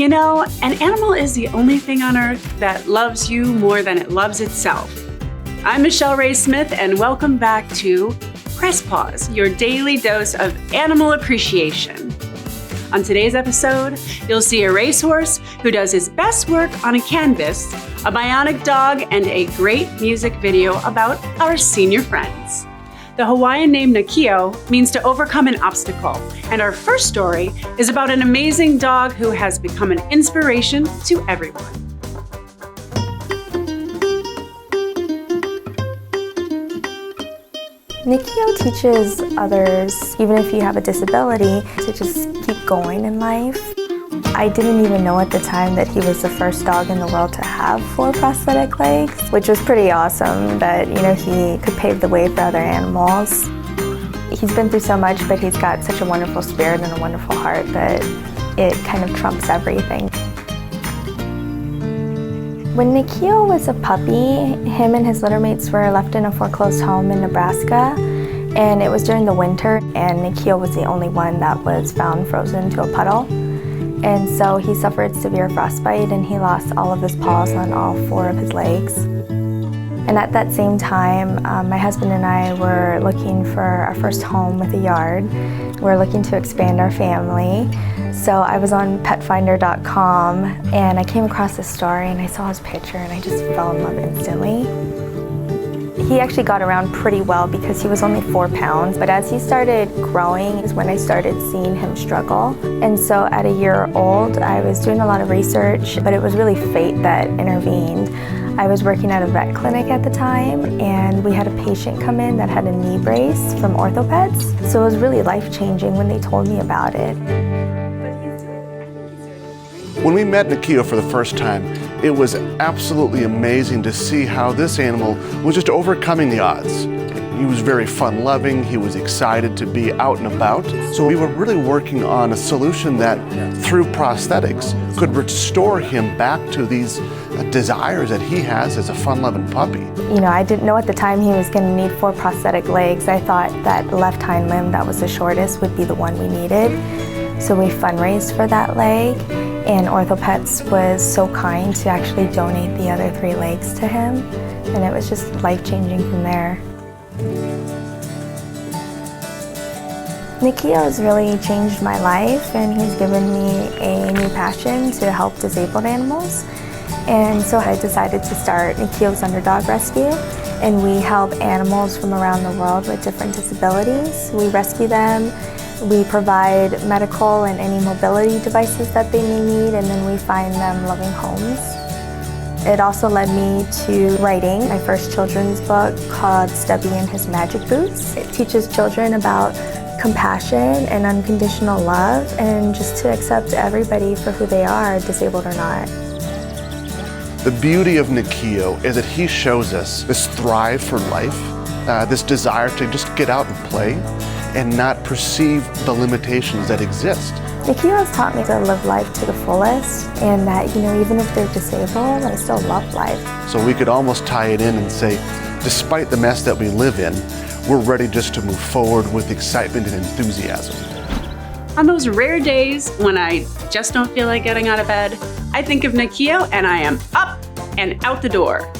You know, an animal is the only thing on earth that loves you more than it loves itself. I'm Michelle Ray Smith, and welcome back to Press Paws, your daily dose of animal appreciation. On today's episode, you'll see a racehorse who does his best work on a canvas, a bionic dog, and a great music video about our senior friends. The Hawaiian name Naki'o means to overcome an obstacle, and our first story is about an amazing dog who has become an inspiration to everyone. Naki'o teaches others, even if you have a disability, to just keep going in life. I didn't even know at the time that he was the first dog in the world to have 4 prosthetic legs, which was pretty awesome that, he could pave the way for other animals. He's been through so much, but he's got such a wonderful spirit and a wonderful heart that it kind of trumps everything. When Naki'o was a puppy, him and his littermates were left in a foreclosed home in Nebraska, and it was during the winter, and Naki'o was the only one that was found frozen to a puddle. And so he suffered severe frostbite, and he lost all of his paws on all 4 of his legs. And at that same time, my husband and I were looking for our first home with a yard. We're looking to expand our family. So I was on petfinder.com, and I came across this story, and I saw his picture, and I just fell in love instantly. He actually got around pretty well because he was only 4 pounds, but as he started growing is when I started seeing him struggle. And so at a year old, I was doing a lot of research, but it was really fate that intervened. I was working at a vet clinic at the time, and we had a patient come in that had a knee brace from OrthoPets. So it was really life-changing when they told me about it. When we met Naki'o for the first time, it was absolutely amazing to see how this animal was just overcoming the odds. He was very fun-loving, he was excited to be out and about. So we were really working on a solution that, through prosthetics, could restore him back to these desires that he has as a fun-loving puppy. I didn't know at the time he was going to need 4 prosthetic legs. I thought that left hind limb that was the shortest would be the one we needed. So we fundraised for that leg, and OrthoPets was so kind to actually donate the other 3 legs to him, and it was just life-changing from there. Naki'o has really changed my life, and he's given me a new passion to help disabled animals. And so I decided to start Naki'o's Underdog Rescue, and we help animals from around the world with different disabilities. We rescue them. We provide medical and any mobility devices that they may need, and then we find them loving homes. It also led me to writing my first children's book called Stubby and His Magic Boots. It teaches children about compassion and unconditional love, and just to accept everybody for who they are, disabled or not. The beauty of Naki'o is that he shows us this thrive for life, this desire to just get out and play, and not perceive the limitations that exist. Naki'o has taught me to live life to the fullest, and that, even if they're disabled, I still love life. So we could almost tie it in and say, despite the mess that we live in, we're ready just to move forward with excitement and enthusiasm. On those rare days when I just don't feel like getting out of bed, I think of Naki'o and I am up and out the door.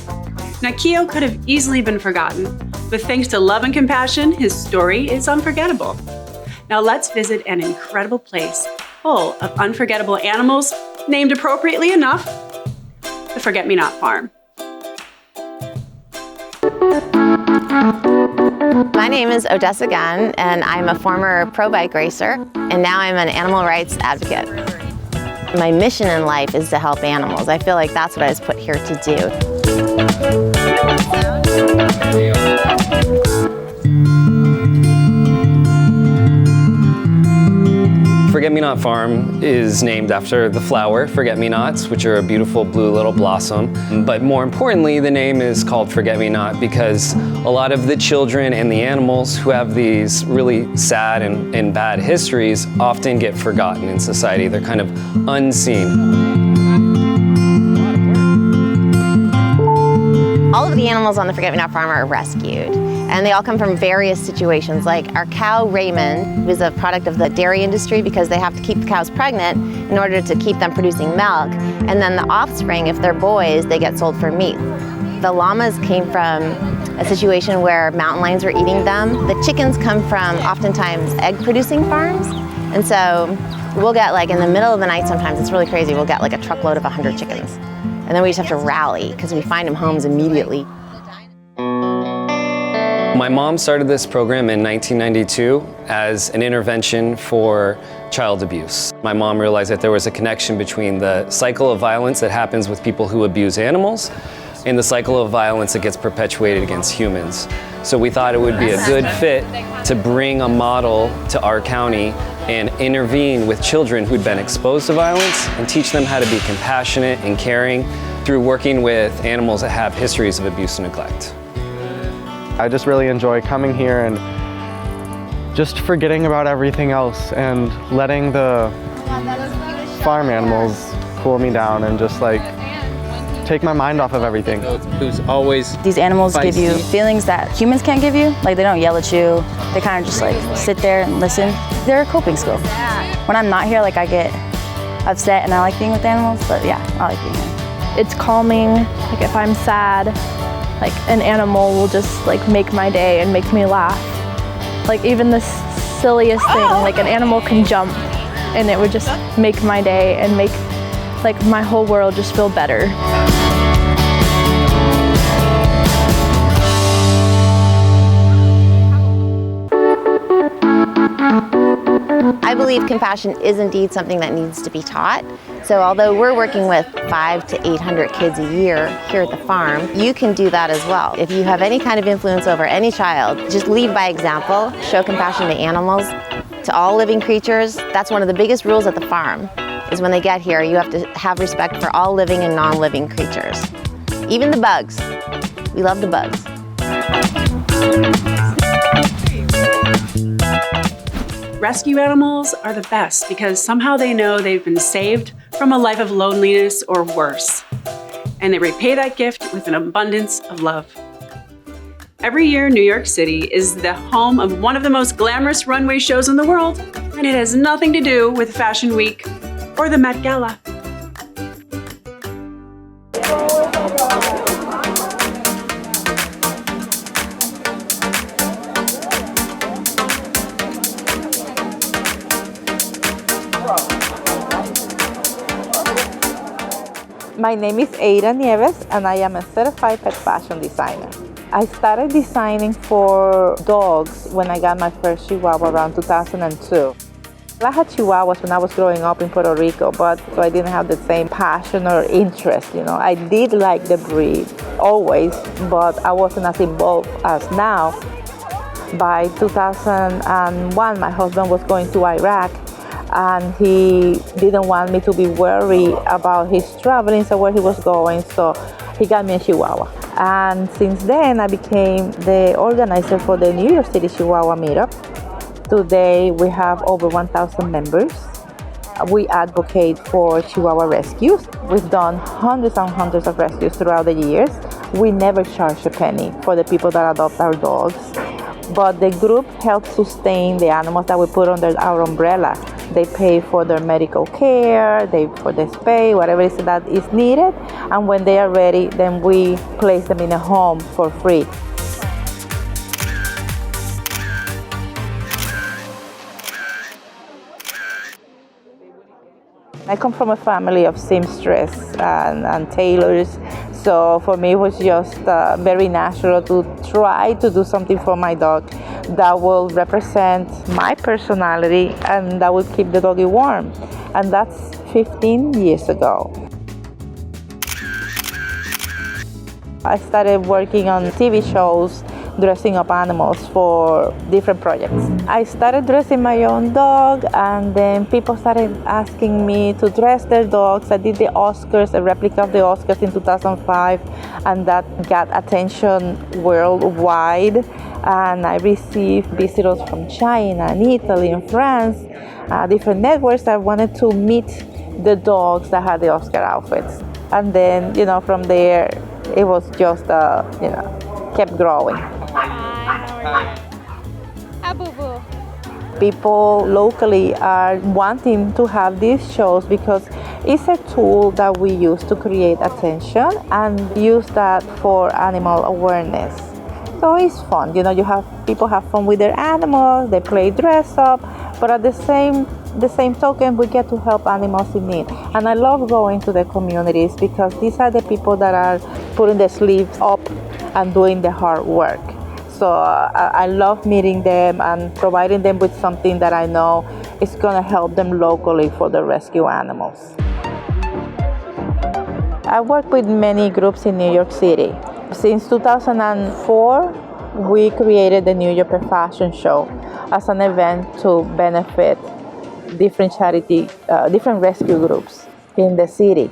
Naki'o could have easily been forgotten, but thanks to love and compassion, his story is unforgettable. Now let's visit an incredible place full of unforgettable animals, named appropriately enough, the Forget-Me-Not Farm. My name is Odessa Gunn, and I'm a former pro bike racer, and now I'm an animal rights advocate. My mission in life is to help animals. I feel like that's what I was put here to do. Forget-Me-Not Farm is named after the flower, forget-me-nots, which are a beautiful blue little blossom. But more importantly, the name is called Forget-Me-Not because a lot of the children and the animals who have these really sad and bad histories often get forgotten in society. They're kind of unseen. All of the animals on the Forget-Me-Not farm are rescued, and they all come from various situations. Like our cow, Raymond, is a product of the dairy industry because they have to keep the cows pregnant in order to keep them producing milk. And then the offspring, if they're boys, they get sold for meat. The llamas came from a situation where mountain lions were eating them. The chickens come from oftentimes egg-producing farms. And so we'll get, like, in the middle of the night sometimes, it's really crazy, we'll get like a truckload of 100 chickens. And then we just have to rally because we find them homes immediately. My mom started this program in 1992 as an intervention for child abuse. My mom realized that there was a connection between the cycle of violence that happens with people who abuse animals and the cycle of violence that gets perpetuated against humans. So we thought it would be a good fit to bring a model to our county and intervene with children who'd been exposed to violence and teach them how to be compassionate and caring through working with animals that have histories of abuse and neglect. I just really enjoy coming here and just forgetting about everything else and letting the farm animals cool me down and just like take my mind off of everything. Who's always These animals give you feelings that humans can't give you. Like they don't yell at you. They kind of just like sit there and listen. They're a coping skill. When I'm not here, like I get upset and I like being with animals, but yeah, I like being here. It's calming. Like if I'm sad, like an animal will just like make my day and make me laugh. Like even the silliest thing, like an animal can jump and it would just make my day and make like my whole world just feel better. I believe compassion is indeed something that needs to be taught. So although we're working with 500 to 800 kids a year here at the farm, you can do that as well. If you have any kind of influence over any child, just lead by example, show compassion to animals, to all living creatures. That's one of the biggest rules at the farm, is when they get here, you have to have respect for all living and non-living creatures. Even the bugs. We love the bugs. Rescue animals are the best because somehow they know they've been saved from a life of loneliness or worse. And they repay that gift with an abundance of love. Every year, New York City is the home of one of the most glamorous runway shows in the world, and it has nothing to do with Fashion Week or the Met Gala. My name is Nieves and I am a certified pet fashion designer. I started designing for dogs when I got my first Chihuahua around 2002. I had Chihuahuas when I was growing up in Puerto Rico, but so I didn't have the same passion or interest, you know. I did like the breed, always, but I wasn't as involved as now. By 2001, my husband was going to Iraq, and he didn't want me to be worried about his traveling, so where he was going, so he got me a Chihuahua. And since then, I became the organizer for the New York City Chihuahua meetup. Today, we have over 1,000 members. We advocate for Chihuahua rescues. We've done hundreds and hundreds of rescues throughout the years. We never charge a penny for the people that adopt our dogs. But the group helps sustain the animals that we put under our umbrella. They pay for their medical care, for the spay, whatever it is that is needed. And when they are ready, then we place them in a home for free. I come from a family of seamstress and tailors, so for me it was just very natural to try to do something for my dog that will represent my personality and that will keep the doggy warm. And that's 15 years ago. I started working on TV shows, dressing up animals for different projects. I started dressing my own dog, and then people started asking me to dress their dogs. I did the Oscars, a replica of the Oscars in 2005, and that got attention worldwide. And I received visitors from China and Italy and France, different networks that wanted to meet the dogs that had the Oscar outfits. And then, you know, from there, it was just, kept growing. Hi, boo-boo. People locally are wanting to have these shows because it's a tool that we use to create attention and use that for animal awareness. So it's fun, people have fun with their animals, they play dress up, but at the same token, we get to help animals in need. And I love going to the communities because these are the people that are putting their sleeves up and doing the hard work. So I love meeting them and providing them with something that I know is going to help them locally for the rescue animals. I work with many groups in New York City. Since 2004, we created the New Yorker Fashion Show as an event to benefit different different rescue groups in the city.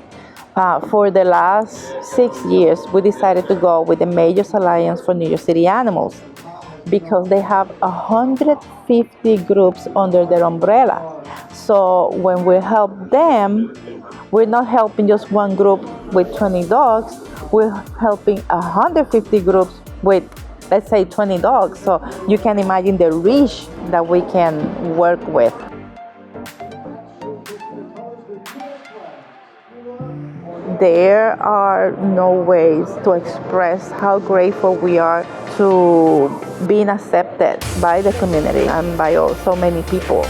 For the last 6 years, we decided to go with the Majors Alliance for New York City Animals because they have 150 groups under their umbrella. So when we help them, we're not helping just one group with 20 dogs, we're helping 150 groups with, let's say, 20 dogs. So you can imagine the reach that we can work with. There are no ways to express how grateful we are to being accepted by the community and by so many people.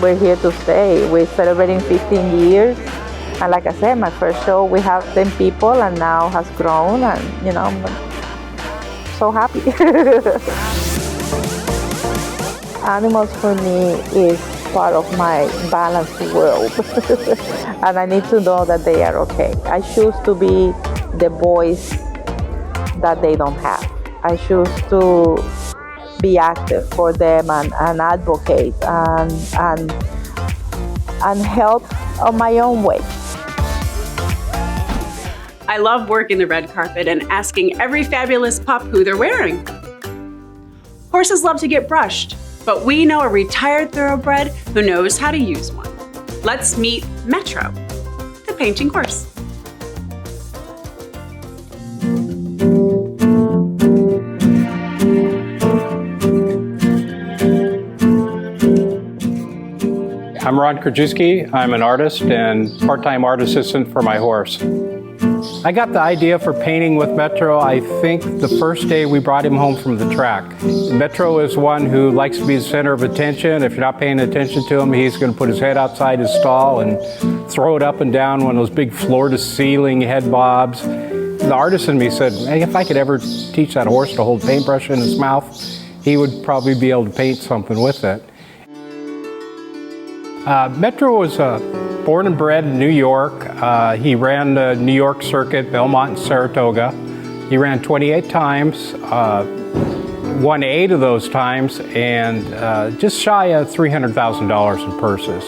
We're here to stay. We're celebrating 15 years. And like I said, my first show, we have 10 people and now has grown and, I'm so happy. Animals for me is part of my balanced world. And I need to know that they are okay. I choose to be the voice that they don't have. I choose to be active for them and advocate and help on my own way. I love working the red carpet and asking every fabulous pup who they're wearing. Horses love to get brushed, but we know a retired thoroughbred who knows how to use one. Let's meet Metro, the painting horse. I'm Ron Krajewski. I'm an artist and part-time art assistant for my horse. I got the idea for painting with Metro, I think, the first day we brought him home from the track. Metro is one who likes to be the center of attention. If you're not paying attention to him, he's going to put his head outside his stall and throw it up and down one of those big floor-to-ceiling head bobs. The artist in me said, hey, if I could ever teach that horse to hold a paintbrush in his mouth, he would probably be able to paint something with it. Metro was born and bred in New York. He ran the New York circuit, Belmont and Saratoga. He ran 28 times, won 8 of those times, and just shy of $300,000 in purses.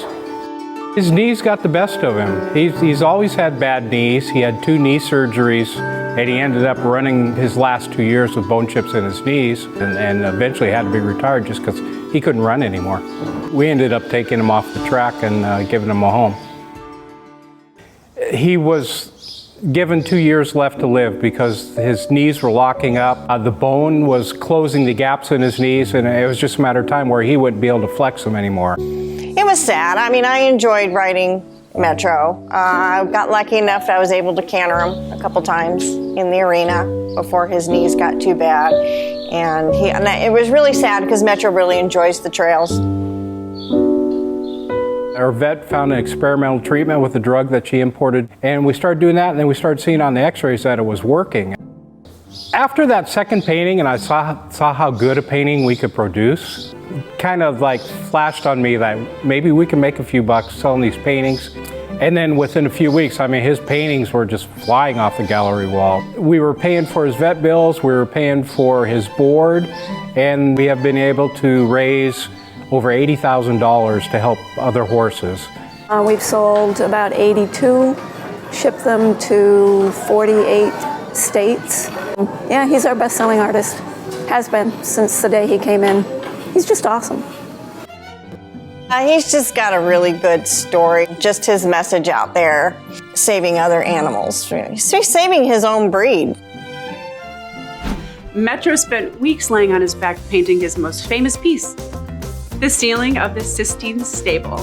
His knees got the best of him. He's always had bad knees. He had 2 knee surgeries, and he ended up running his last 2 years with bone chips in his knees, and eventually had to be retired just because he couldn't run anymore. We ended up taking him off the track and giving him a home. He was given 2 years left to live because his knees were locking up. The bone was closing the gaps in his knees, and it was just a matter of time where he wouldn't be able to flex them anymore. It was sad. I mean, I enjoyed riding Metro. I got lucky enough that I was able to canter him a couple times in the arena before his knees got too bad. And it was really sad because Metro really enjoys the trails. Our vet found an experimental treatment with a drug that she imported, and we started doing that, and then we started seeing on the x-rays that it was working. After that second painting, and I saw how good a painting we could produce, kind of like flashed on me that maybe we can make a few bucks selling these paintings. And then within a few weeks, I mean, his paintings were just flying off the gallery wall. We were paying for his vet bills, we were paying for his board, and we have been able to raise over $80,000 to help other horses. We've sold about 82, shipped them to 48 states. Yeah, he's our best-selling artist. Has been since the day he came in. He's just awesome. He's just got a really good story, just his message out there, saving other animals. He's saving his own breed. Metro spent weeks laying on his back painting his most famous piece, the ceiling of the Sistine Stable.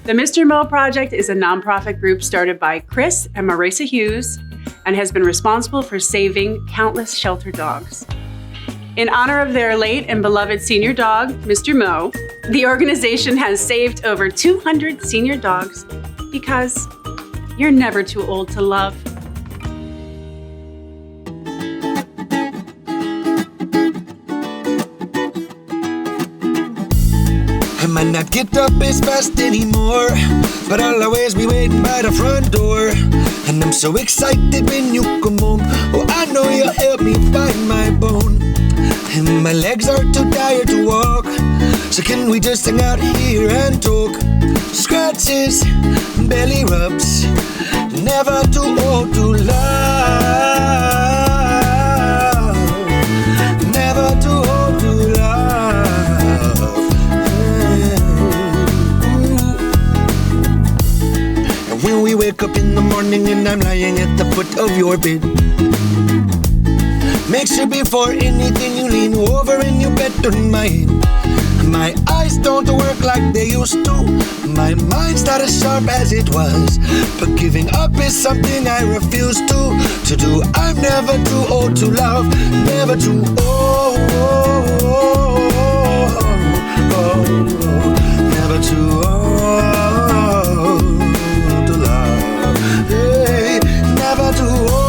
The Mr. Mo Project is a nonprofit group started by Chris and Marisa Hughes and has been responsible for saving countless shelter dogs. In honor of their late and beloved senior dog, Mr. Mo, the organization has saved over 200 senior dogs because you're never too old to love. I might not get up as fast anymore, but I'll always be waiting by the front door. And I'm so excited when you come home. Oh, I know you'll help me find my bone. And my legs are too tired to walk, so can we just hang out here and talk? Scratches, belly rubs, never too old to love. Never too old to love. And when we wake up in the morning and I'm lying at the foot of your bed, make sure before anything you lean over and you bet on my head. My eyes don't work like they used to. My mind's not as sharp as it was. But giving up is something I refuse to do. I'm never too old to love. Never too old. Never too old to love. Hey, never too old.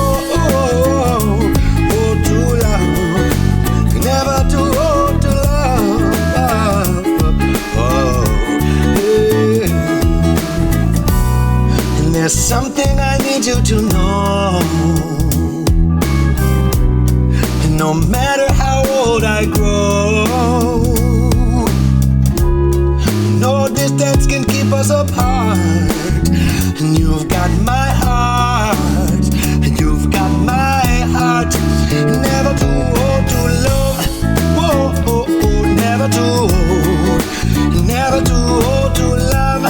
Never too old to love. Oh, yeah. And there's something I need you to know. And no matter how old I grow, no distance can keep us apart. And you've got my heart, and you've got my heart. Never too old to love. Whoa, oh, oh, never too old. Never too old to love.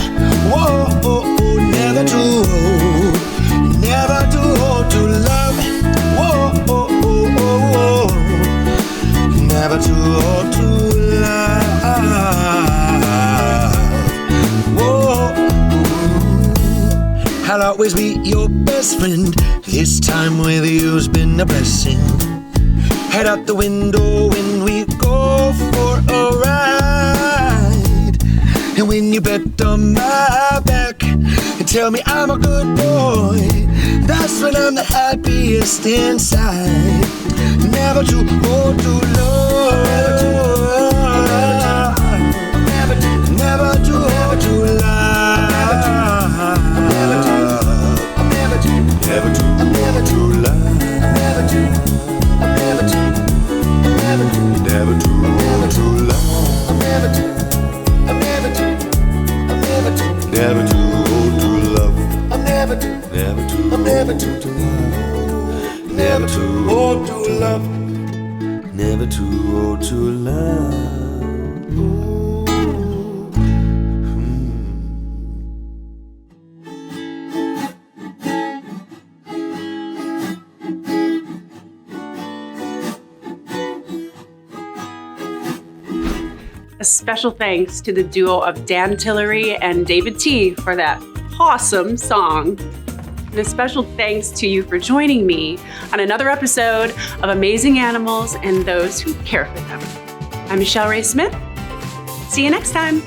Whoa, oh, oh, never too old. Never too old to love. Whoa, oh, oh, oh, oh. Never too old to love. Whoa. I'll always be your best friend. This time with you's been a blessing. Head out the window when we go for a ride. And when you bet on my back and tell me I'm a good boy, that's when I'm the happiest inside. Never too old to love. Never too old to love. Never too love. Never too old to love. Never too old to love. Never too old to love. Never too old to love. A special thanks to the duo of Dan Tillery and David T for that awesome song. And a special thanks to you for joining me on another episode of Amazing Animals and Those Who Care for Them. I'm Michelle Ray Smith. See you next time.